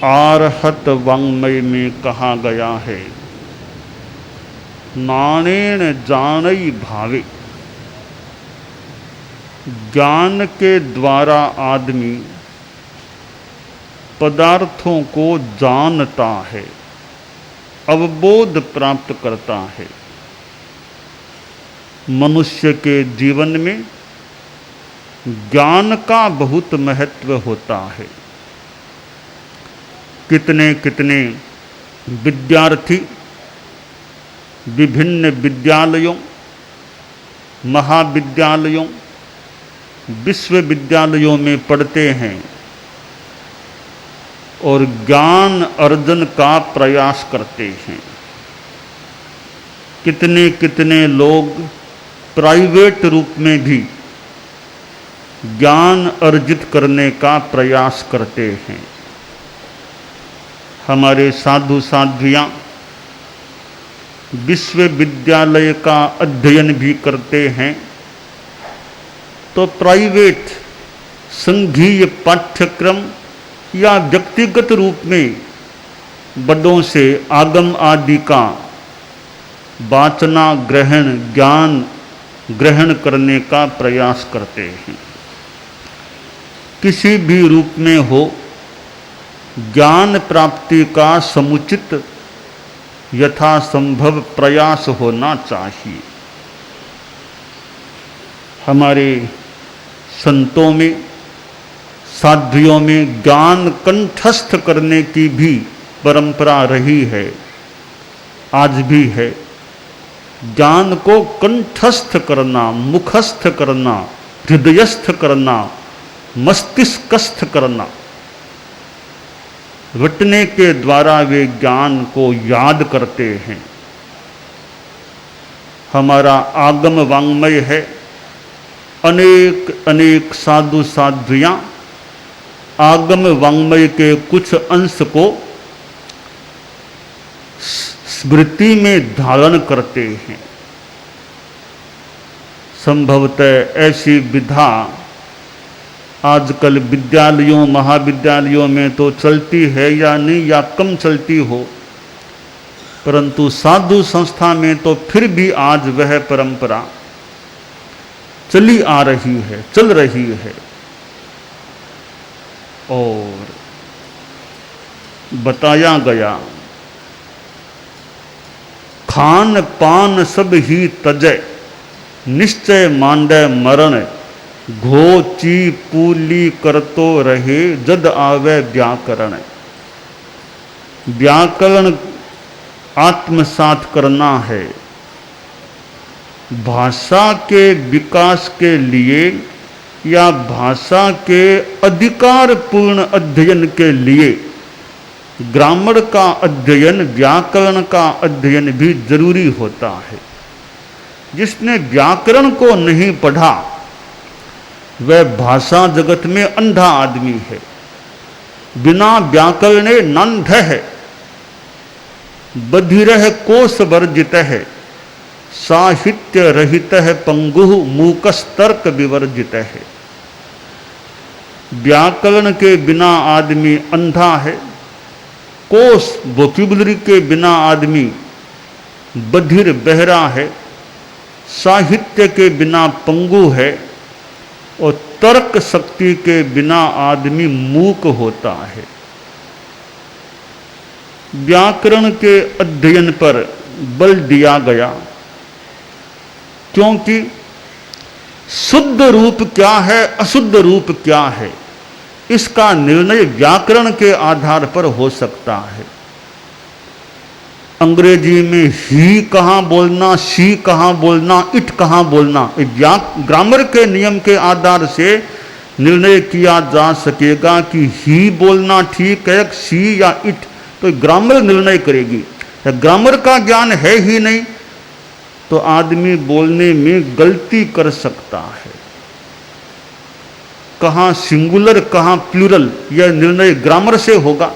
आरहत वाङ्मय में कहा गया है, नानेन जानई भावे। ज्ञान के द्वारा आदमी पदार्थों को जानता है, अवबोध प्राप्त करता है। मनुष्य के जीवन में ज्ञान का बहुत महत्व होता है। कितने कितने विद्यार्थी विभिन्न विद्यालयों, महाविद्यालयों, विश्वविद्यालयों में पढ़ते हैं और ज्ञान अर्जन का प्रयास करते हैं। कितने कितने लोग प्राइवेट रूप में भी ज्ञान अर्जित करने का प्रयास करते हैं। हमारे साधु साध्वियाँ विश्वविद्यालय का अध्ययन भी करते हैं तो प्राइवेट संघीय पाठ्यक्रम या व्यक्तिगत रूप में बड़ों से आगम आदि का वाचना ग्रहण, ज्ञान ग्रहण करने का प्रयास करते हैं। किसी भी रूप में हो, ज्ञान प्राप्ति का समुचित यथासंभव प्रयास होना चाहिए। हमारे संतों में, साध्वियों में ज्ञान कंठस्थ करने की भी परंपरा रही है, आज भी है। ज्ञान को कंठस्थ करना, मुखस्थ करना, हृदयस्थ करना, मस्तिष्कस्थ करना, रटने के द्वारा वे ज्ञान को याद करते हैं। हमारा आगम वाङ्मय है, अनेक अनेक साधु साध्वियाँ आगम वाङ्मय के कुछ अंश को स्मृति में धारण करते हैं। संभवतः ऐसी विधा आजकल विद्यालयों, महाविद्यालयों में तो चलती है या नहीं, या कम चलती हो, परंतु साधु संस्था में तो फिर भी आज वह परंपरा चली आ रही है, चल रही है। और बताया गया, खान पान सब ही तजय, निश्चय मांडे मरण, घो ची पूली करतो रहे, जद आवे व्याकरण। व्याकरण आत्मसात करना है। भाषा के विकास के लिए या भाषा के अधिकारपूर्ण अध्ययन के लिए ग्रामर का अध्ययन, व्याकरण का अध्ययन भी जरूरी होता है। जिसने व्याकरण को नहीं पढ़ा वह भाषा जगत में अंधा आदमी है। बिना व्याकरणे नंध है, बधिरः कोश वर्जित है, साहित्य रहित है पंगुः, मूकस्तर्क विवर्जित है। व्याकरण के बिना आदमी अंधा है, कोश वोकैबुलरी के बिना आदमी बधिर बहरा है, साहित्य के बिना पंगु है और तर्क शक्ति के बिना आदमी मूक होता है। व्याकरण के अध्ययन पर बल दिया गया क्योंकि शुद्ध रूप क्या है, अशुद्ध रूप क्या है, इसका निर्णय व्याकरण के आधार पर हो सकता है। अंग्रेजी में ही कहाँ बोलना, शी कहाँ बोलना, इट कहाँ बोलना, ग्रामर के नियम के आधार से निर्णय किया जा सकेगा कि ही बोलना ठीक है, शी या इट, तो ग्रामर निर्णय करेगी। ग्रामर का ज्ञान है ही नहीं तो आदमी बोलने में गलती कर सकता है। कहाँ सिंगुलर कहाँ प्लूरल, यह निर्णय ग्रामर से होगा।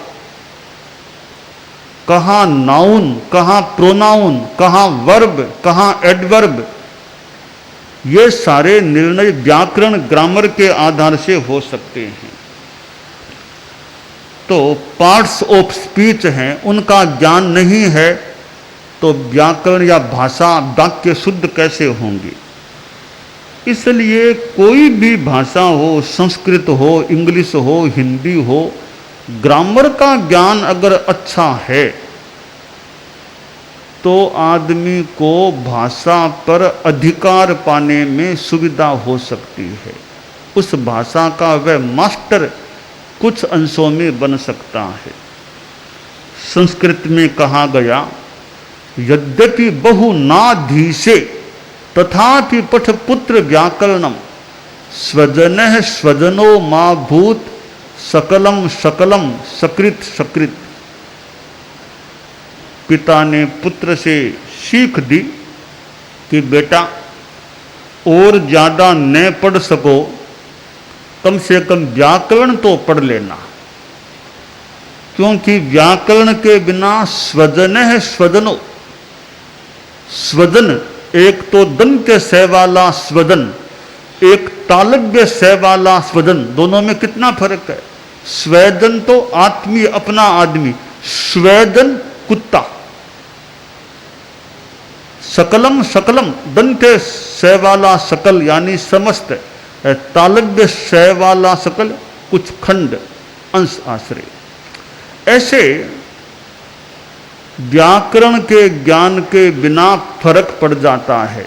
कहाँ नाउन, कहाँ प्रोनाउन, कहाँ वर्ब, कहाँ एडवर्ब, ये सारे निर्णय व्याकरण ग्रामर के आधार से हो सकते हैं। तो पार्ट्स ऑफ स्पीच हैं, उनका ज्ञान नहीं है तो व्याकरण या भाषा वाक्य शुद्ध कैसे होंगे। इसलिए कोई भी भाषा हो, संस्कृत हो, इंग्लिश हो, हिंदी हो, ग्रामर का ज्ञान अगर अच्छा है तो आदमी को भाषा पर अधिकार पाने में सुविधा हो सकती है। उस भाषा का वह मास्टर कुछ अंशों में बन सकता है। संस्कृत में कहा गया, यद्यपि बहु नाधीशे तथापि पठपुत्र व्याकरणम स्वजनः स्वजनो मा भूत सकलम सकलम सकृत सकृत। पिता ने पुत्र से सीख दी कि बेटा और ज़्यादा न पढ़ सको, कम से कम व्याकरण तो पढ़ लेना, क्योंकि व्याकरण के बिना स्वजन है स्वजनो। स्वजन एक तो दंत्य स वाला स्वजन, एक तालव्य स वाला स्वजन, दोनों में कितना फर्क है। स्वजन तो आत्मीय अपना आदमी, स्वजन कुत्ता। सकलम सकलम दंत्य स वाला सकल यानी समस्त, तालव्य स वाला सकल कुछ खंड अंश आश्रय। ऐसे व्याकरण के ज्ञान के बिना फर्क पड़ जाता है।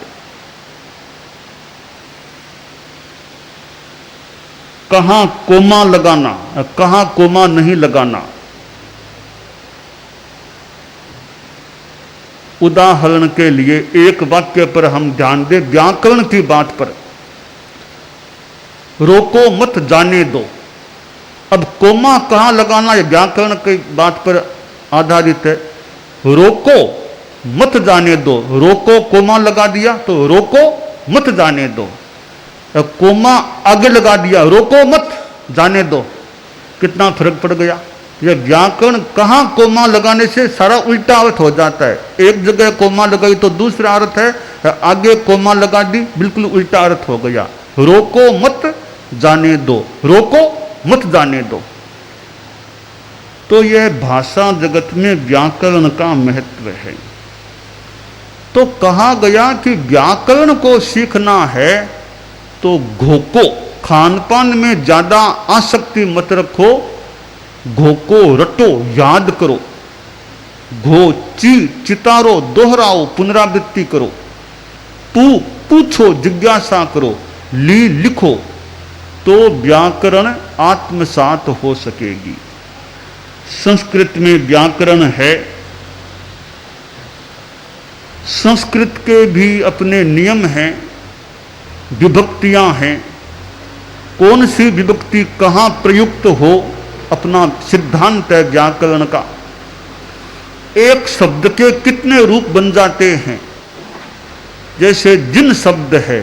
कहाँ कोमा लगाना, कहाँ कोमा नहीं लगाना। उदाहरण के लिए एक वाक्य पर हम ध्यान दें, व्याकरण की बात पर, रोको मत जाने दो। अब कोमा कहाँ लगाना है, व्याकरण की बात पर आधारित है। रोको मत जाने दो, रोको कोमा लगा दिया तो रोको मत जाने दो। कोमा आगे लगा दिया, रोको मत जाने दो, कितना फर्क पड़ गया। यह व्याकरण कहाँ कोमा लगाने से सारा उल्टा अर्थ हो जाता है। एक जगह कोमा लगाई तो दूसरा अर्थ है, आगे कोमा लगा दी बिल्कुल उल्टा अर्थ हो गया। रोको मत जाने दो, रोको मत जाने दो। तो यह भाषा जगत में व्याकरण का महत्व है। तो कहा गया कि व्याकरण को सीखना है तो घोको, खानपान में ज्यादा आसक्ति मत रखो, घोको रटो, याद करो। घो ची चितारो, दोहराओ, पुनरावृत्ति करो। पू पूछो, जिज्ञासा करो। ली लिखो, तो व्याकरण आत्मसात हो सकेगी। संस्कृत में व्याकरण है, संस्कृत के भी अपने नियम हैं, विभक्तियां हैं। कौन सी विभक्ति कहाँ प्रयुक्त हो, अपना सिद्धांत है व्याकरण का। एक शब्द के कितने रूप बन जाते हैं। जैसे जिन शब्द है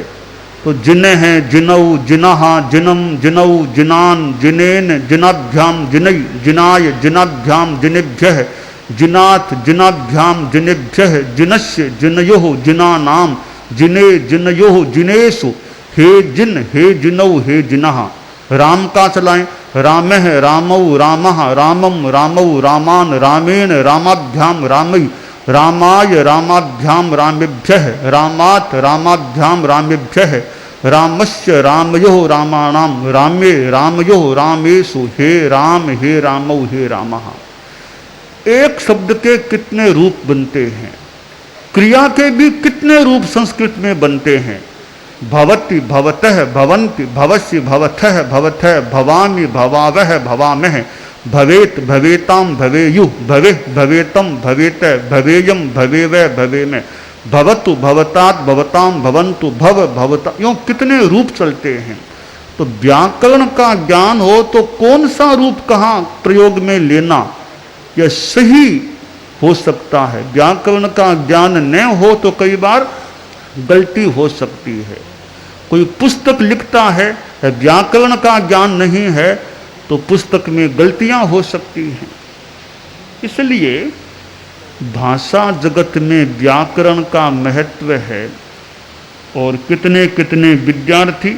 तो जिने हैं, जिनऊ, जिनाहा, जिनम, जिनऊ, जिनान, जिनेन, जिनाभ्याम, जिनई, जिनाय, जिनाभ्याम, जिनेभ्यः, जिनाथ, जिनाभ्याम, जिनेभ्यः, जिनस्य, जिनयोः, जिनानाम, जिने, जिनयोः, जिनेषु। हे जिन, हे जिनऊ, हे जिनहा। राम का चलाएं, रामः, रामौ, रामः, रामम, रामौ, रामान, रामेण, रामाभ्याम, रामई, रामाय, रामाभ्याम, रामेभ्यः, रामात्, रामाभ्याम, रामेभ्यः, रामस्य, रामयोः, रामाणाम, रामे, रामयोः, रामेषु। हे राम, हे रामौ, हे रामः। एक शब्द के कितने रूप बनते हैं। क्रिया के भी कितने रूप संस्कृत में बनते हैं। भवति, भवतः, भवन्ति, भवस्य, भवथः, भवथः, भवामि, भवावः, भवामः, भवेत, भवेताम, भवेयु, भवे, भवेतम, भवेत, भवेयम, भवेव, भवेम, भवतु, भवतात, भवताम, भवन्तु, भव, भवता। यूँ कितने रूप चलते हैं। तो व्याकरण का ज्ञान हो तो कौन सा रूप कहाँ प्रयोग में लेना, यह सही हो सकता है। व्याकरण का ज्ञान न हो तो कई बार गलती हो सकती है। कोई पुस्तक लिखता है, व्याकरण का ज्ञान नहीं है, तो पुस्तक में गलतियां हो सकती हैं। इसलिए भाषा जगत में व्याकरण का महत्व है। और कितने कितने विद्यार्थी,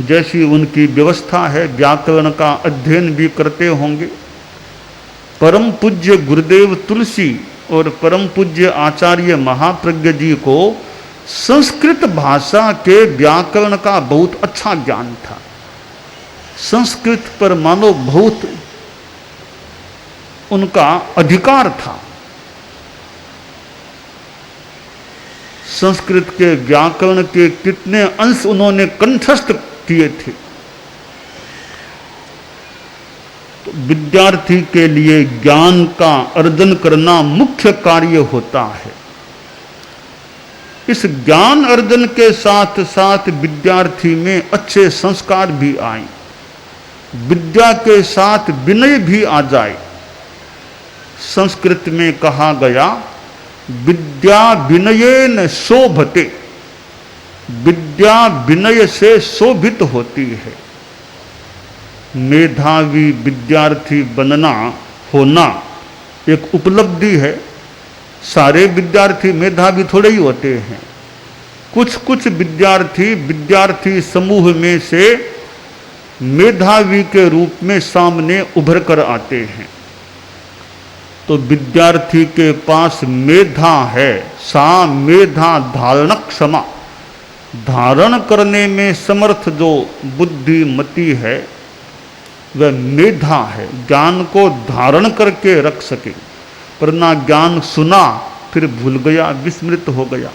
जैसी उनकी व्यवस्था है, व्याकरण का अध्ययन भी करते होंगे। परम पूज्य गुरुदेव तुलसी और परम पूज्य आचार्य महाप्रज्ञ जी को संस्कृत भाषा के व्याकरण का बहुत अच्छा ज्ञान था। संस्कृत पर मानो बहुत उनका अधिकार था। संस्कृत के व्याकरण के कितने अंश उन्होंने कंठस्थ किए थे। तो विद्यार्थी के लिए ज्ञान का अर्जन करना मुख्य कार्य होता है। इस ज्ञान अर्जन के साथ साथ विद्यार्थी में अच्छे संस्कार भी आए, विद्या के साथ विनय भी आ जाए। संस्कृत में कहा गया, विद्या विनयेन शोभते, विद्या विनय से शोभित होती है। मेधावी विद्यार्थी बनना होना एक उपलब्धि है। सारे विद्यार्थी मेधावी थोड़े ही होते हैं। कुछ कुछ विद्यार्थी समूह में से मेधावी के रूप में सामने उभर कर आते हैं। तो विद्यार्थी के पास मेधा है, सा मेधा धारण क्षमा, धारण करने में समर्थ जो बुद्धिमती है वह मेधा है, ज्ञान को धारण करके रख सके। वरना ज्ञान सुना फिर भूल गया, विस्मृत हो गया।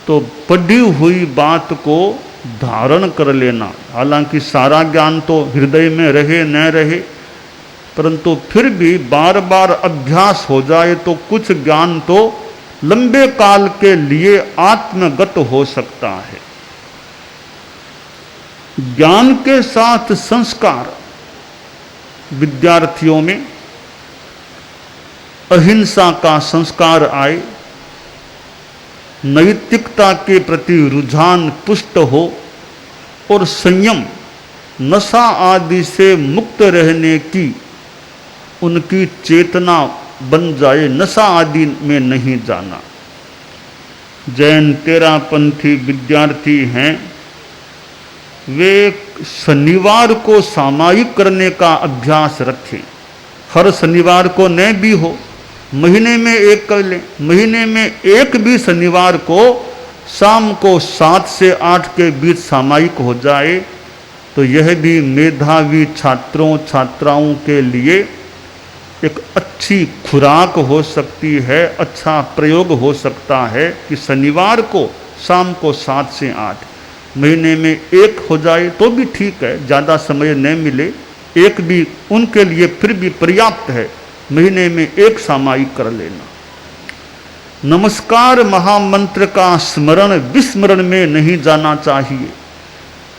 तो पढ़ी हुई बात को धारण कर लेना, हालांकि सारा ज्ञान तो हृदय में रहे न रहे, परंतु फिर भी बार बार अभ्यास हो जाए तो कुछ ज्ञान तो लंबे काल के लिए आत्मगत हो सकता है। ज्ञान के साथ संस्कार विद्यार्थियों में अहिंसा का संस्कार आए, नैतिकता के प्रति रुझान पुष्ट हो और संयम, नशा आदि से मुक्त रहने की उनकी चेतना बन जाए, नशा आदि में नहीं जाना। जैन तेरापंथी विद्यार्थी हैं, वे शनिवार को सामायिक करने का अभ्यास रखें। हर शनिवार को न भी हो, महीने में एक कर लें। महीने में एक भी शनिवार को शाम को 7 से 8 के बीच सामायिक हो जाए तो यह भी मेधावी छात्रों छात्राओं के लिए एक अच्छी खुराक हो सकती है, अच्छा प्रयोग हो सकता है कि शनिवार को शाम को 7 से 8, महीने में एक हो जाए तो भी ठीक है, ज़्यादा समय न मिले, एक भी उनके लिए फिर भी पर्याप्त है। महीने में एक सामायिक कर लेना। नमस्कार महामंत्र का स्मरण विस्मरण में नहीं जाना चाहिए।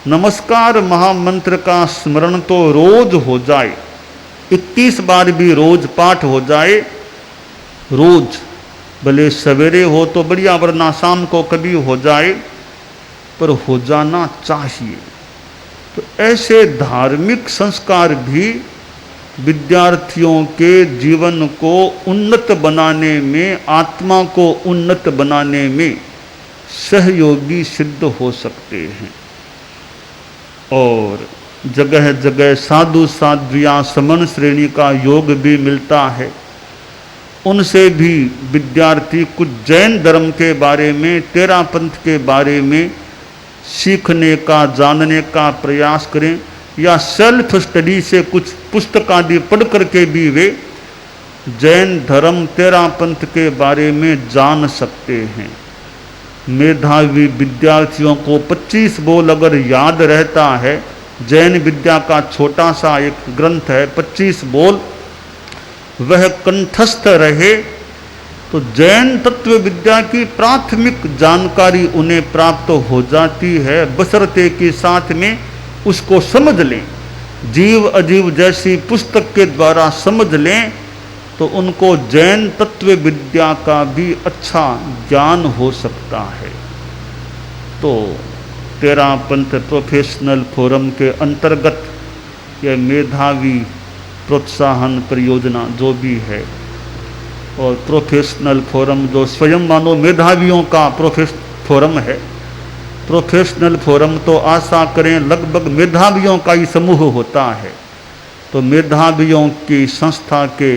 नमस्कार महामंत्र का स्मरण तो रोज हो जाए, 21 बार भी रोज पाठ हो जाए, रोज, भले सवेरे हो तो बढ़िया, वरना शाम को कभी हो जाए, पर हो जाना चाहिए। तो ऐसे धार्मिक संस्कार भी विद्यार्थियों के जीवन को उन्नत बनाने में, आत्मा को उन्नत बनाने में सहयोगी सिद्ध हो सकते हैं। और जगह जगह साधु साध्वियाँ समन श्रेणी का योग भी मिलता है। उनसे भी विद्यार्थी कुछ जैन धर्म के बारे में, तेरापंथ के बारे में सीखने का, जानने का प्रयास करें, या सेल्फ स्टडी से कुछ पुस्तक आदि पढ़ करके भी वे जैन धर्म तेरापंथ के बारे में जान सकते हैं। मेधावी विद्यार्थियों को 25 बोल अगर याद रहता है, जैन विद्या का छोटा सा एक ग्रंथ है 25 बोल, वह कंठस्थ रहे तो जैन तत्व विद्या की प्राथमिक जानकारी उन्हें प्राप्त हो जाती है, बशर्ते कि साथ में उसको समझ लें। जीव अजीव जैसी पुस्तक के द्वारा समझ लें तो उनको जैन तत्व विद्या का भी अच्छा ज्ञान हो सकता है। तो तेरापंथ प्रोफेशनल फोरम के अंतर्गत यह मेधावी प्रोत्साहन परियोजना जो भी है, और प्रोफेशनल फोरम जो स्वयं मानो मेधावियों का फोरम है, प्रोफेशनल फोरम तो आशा करें लगभग मेधावियों का ही समूह होता है। तो मेधावियों की संस्था के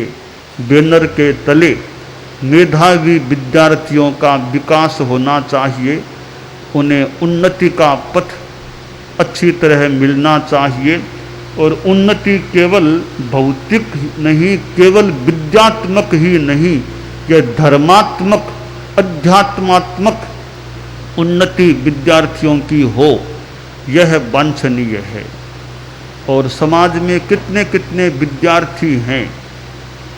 बैनर के तले मेधावी विद्यार्थियों का विकास होना चाहिए, उन्हें उन्नति का पथ अच्छी तरह मिलना चाहिए। और उन्नति केवल भौतिक नहीं, केवल विद्यात्मक ही नहीं, यह धर्मात्मक अध्यात्मात्मक उन्नति विद्यार्थियों की हो, यह वांछनीय है। और समाज में कितने कितने विद्यार्थी हैं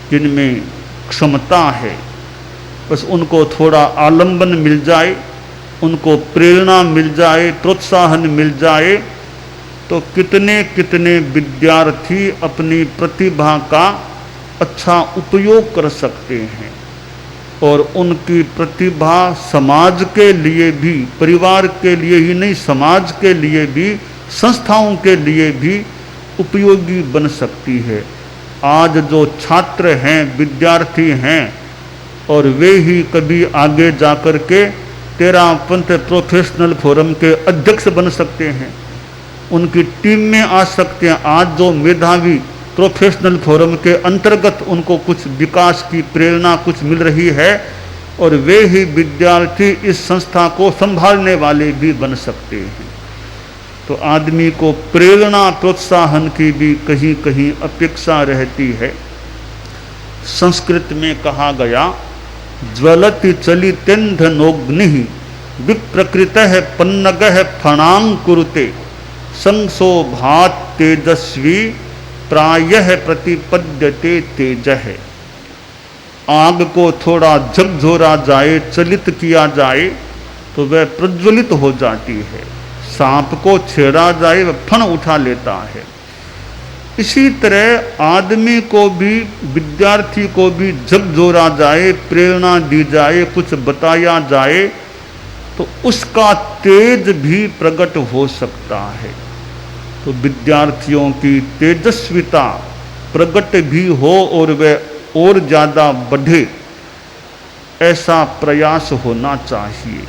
जिनमें क्षमता है, बस उनको थोड़ा आलंबन मिल जाए, उनको प्रेरणा मिल जाए, प्रोत्साहन मिल जाए, तो कितने कितने विद्यार्थी अपनी प्रतिभा का अच्छा उपयोग कर सकते हैं और उनकी प्रतिभा समाज के लिए भी, परिवार के लिए ही नहीं, समाज के लिए भी, संस्थाओं के लिए भी उपयोगी बन सकती है। आज जो छात्र हैं, विद्यार्थी हैं, और वे ही कभी आगे जाकर के तेरापंथ प्रोफेशनल फोरम के अध्यक्ष बन सकते हैं, उनकी टीम में आ सकते हैं। आज जो मेधावी प्रोफेशनल फोरम के अंतर्गत उनको कुछ विकास की प्रेरणा कुछ मिल रही है, और वे ही विद्यार्थी इस संस्था को संभालने वाले भी बन सकते हैं। तो आदमी को प्रेरणा प्रोत्साहन की भी कहीं कहीं अपेक्षा रहती है। संस्कृत में कहा गया, ज्वलति चलितेन्धनोग्नि विप्रकृतः पन्नगः फणांकुरुते संसो भात तेजस्वी प्रायः प्रतिपद्यते तेजः। आग को थोड़ा झकझोरा जाए, चलित किया जाए तो वह प्रज्वलित हो जाती है, सांप को छेड़ा जाए वह फण उठा लेता है। इसी तरह आदमी को भी, विद्यार्थी को भी झकझोरा जाए, प्रेरणा दी जाए, कुछ बताया जाए तो उसका तेज भी प्रकट हो सकता है। तो विद्यार्थियों की तेजस्विता प्रकट भी हो और वह और ज़्यादा बढ़े, ऐसा प्रयास होना चाहिए।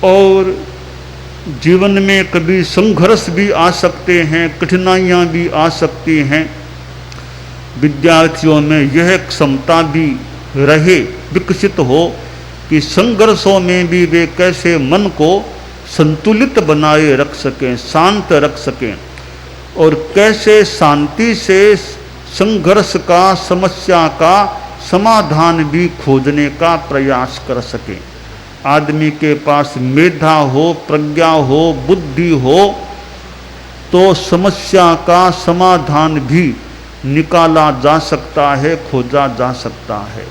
और जीवन में कभी संघर्ष भी आ सकते हैं, कठिनाइयाँ भी आ सकती हैं। विद्यार्थियों में यह क्षमता भी रहे, विकसित हो कि संघर्षों में भी वे कैसे मन को संतुलित बनाए रख सकें, शांत रख सकें, और कैसे शांति से संघर्ष का, समस्या का समाधान भी खोजने का प्रयास कर सकें। आदमी के पास मेधा हो, प्रज्ञा हो, बुद्धि हो तो समस्या का समाधान भी निकाला जा सकता है, खोजा जा सकता है।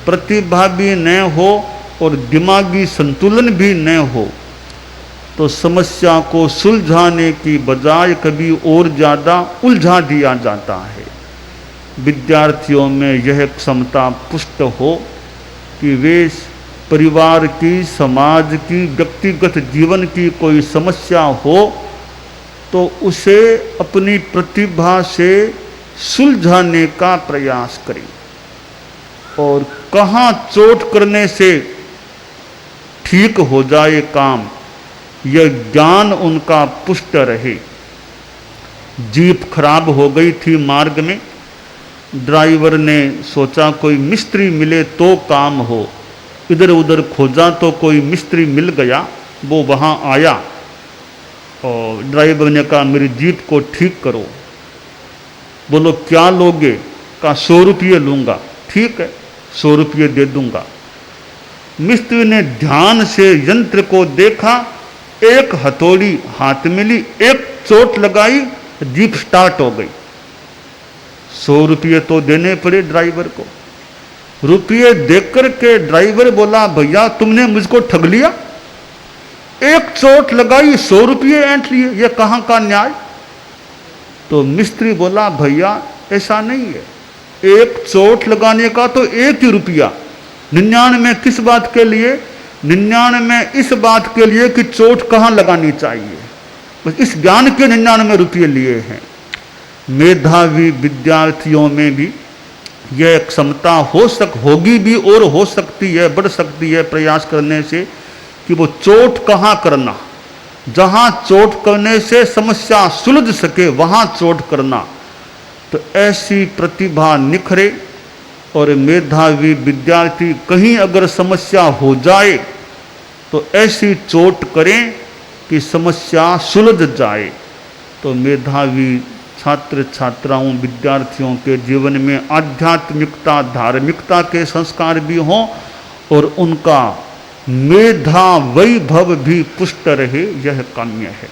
प्रतिभा भी न हो और दिमागी संतुलन भी न हो तो समस्या को सुलझाने की बजाय कभी और ज़्यादा उलझा दिया जाता है। विद्यार्थियों में यह क्षमता पुष्ट हो कि वे परिवार की, समाज की, व्यक्तिगत जीवन की कोई समस्या हो तो उसे अपनी प्रतिभा से सुलझाने का प्रयास करें, और कहाँ चोट करने से ठीक हो जाए काम, यह ज्ञान उनका पुष्ट रहे। जीप खराब हो गई थी मार्ग में, ड्राइवर ने सोचा कोई मिस्त्री मिले तो काम हो, इधर उधर खोजा तो कोई मिस्त्री मिल गया, वो वहाँ आया और ड्राइवर ने कहा मेरी जीप को ठीक करो। बोलो क्या लोगे? कहा 100 रुपये लूँगा। ठीक है, 100 रुपये दे दूँगा। मिस्त्री ने ध्यान से यंत्र को देखा, एक हथौड़ी हाथ में ली, एक चोट लगाई, जीप स्टार्ट हो गई। 100 रुपये तो देने पड़े ड्राइवर को। रुपये देकर के ड्राइवर बोला भैया तुमने मुझको ठग लिया, एक चोट लगाई 100 रुपये ऐंठ लिए, ये कहाँ का न्याय? तो मिस्त्री बोला भैया ऐसा नहीं है, एक चोट लगाने का तो 1 ही रुपया, 99 किस बात के लिए? 99 इस बात के लिए कि चोट कहाँ लगानी चाहिए, बस इस ज्ञान के 99 रुपये लिए हैं। मेधावी विद्यार्थियों में भी यह क्षमता होगी भी और हो सकती है, बढ़ सकती है प्रयास करने से कि वो चोट कहाँ करना, जहाँ चोट करने से समस्या सुलझ सके वहाँ चोट करना। तो ऐसी प्रतिभा निखरे और मेधावी विद्यार्थी कहीं अगर समस्या हो जाए तो ऐसी चोट करें कि समस्या सुलझ जाए। तो मेधावी छात्र छात्राओं विद्यार्थियों के जीवन में आध्यात्मिकता धार्मिकता के संस्कार भी हों और उनका मेधा वैभव भी पुष्ट रहे, यह काम्य है।